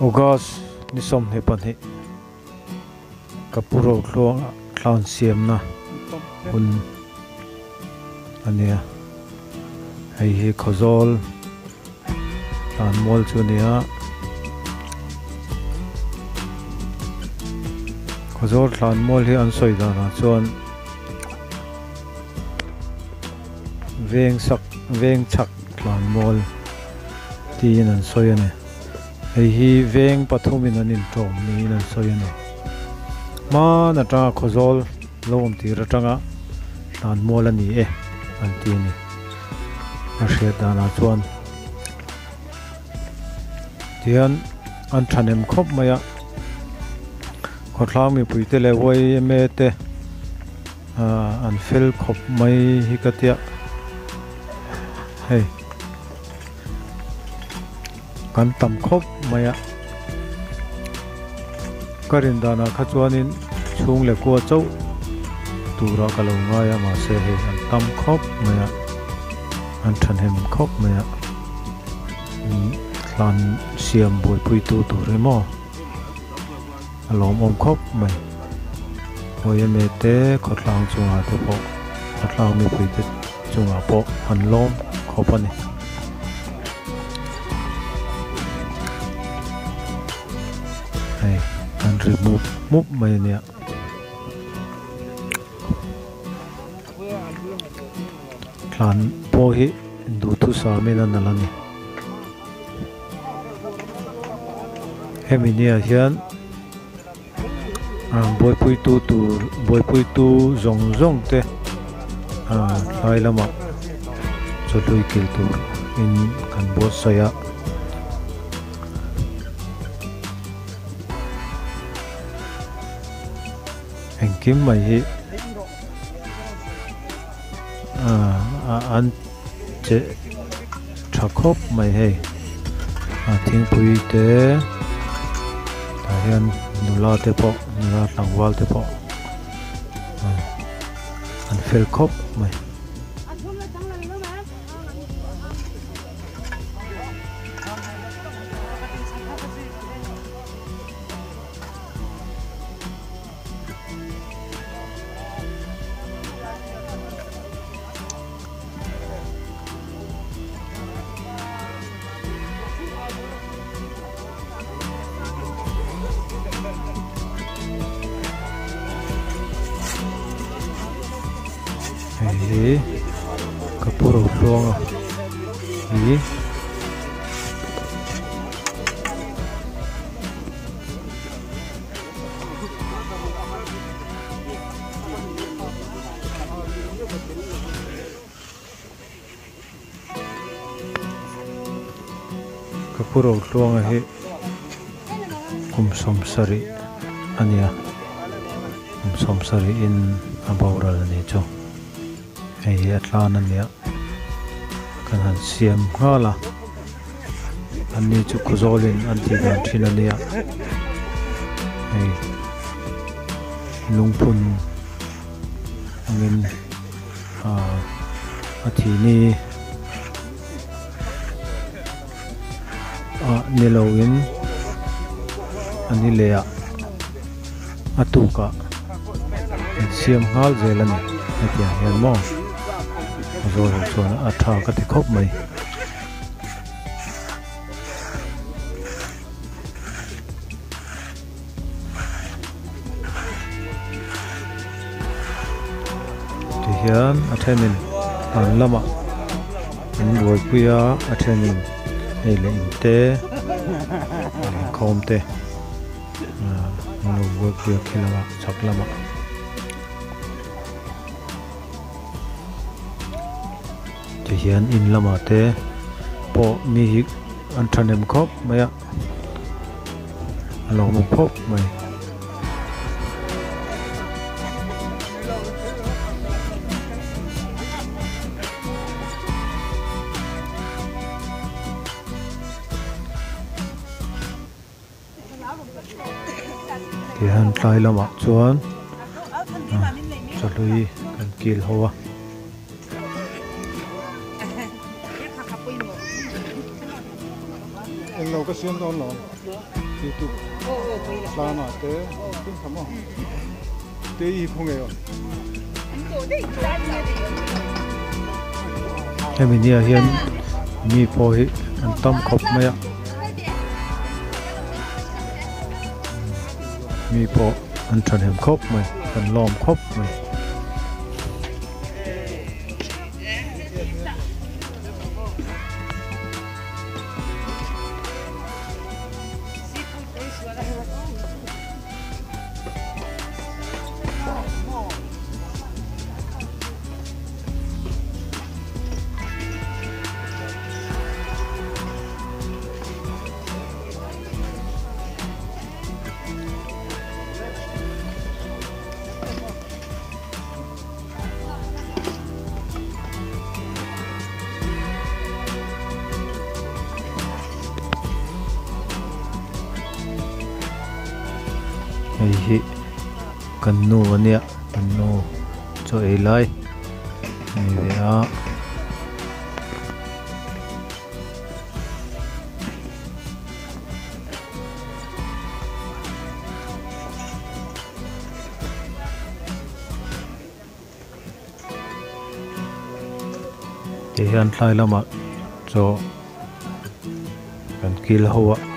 August ni som he pan he kapuro tlong clown siam na hun ania hei hi khozol tan mol chu nia khozol tan mol hi an soi da na chuan veng chak tan mol ti an soi ane hei hi veng pathumin an in tawm ni an soi ane ma na ta khozol lom ti ra tanga tan mol ani e an ti ni a hriat dana chuan tian an thanem khop maya khotlang mi puite le wai me te an fel khop mai hi katia hei kan tam khop maya karin dana kha chuanin chung le ko chau tura kalo ngaya ma se he an tam khop maya an thanem khop maya lan siam boi pui tu remo alom om khop mai hoi me te khotlang chunga te po khotlang mi pui te chunga po an lom khop ani hey an remove mup mai nia lan po hi du thu sa me na nalani heminia hian boi pui tu zong te lai lama cholui kil tu in kan bo saya engkim mai hi an che thakop mai hei thing pui te ta hian nula te po nula tlangwal te po an fel khop mai hei kapuro tlonga hi kapuro tlonga hi kumsom sari ania kumsom sari in abaural ani cho hei atlan ania kan han siam ngala ani chu khuzolin anti gan thin ania hei lungpun angin athini niloin ani leya atuka siam ngal zelani atia hian mo rồi chuan a tha ka ti khop mai ti hian a thenin an lama in roi puya a thenin ei le in te khom te no work puya khilama chaklama hian in lama te po mi hi an thanem khop maya alom khop mai hian tlai lama chuan cholui kan kil hoa lâu cái xuyên đó nó tu lana te tin sama te I phungeyo em nia hian mi po hi an tam khop maya mi po an than hem khop mai an lom khop mai hi kan nu ania kan nu cho ei lai ni ve a te hian thlai lama cho kan kil hoa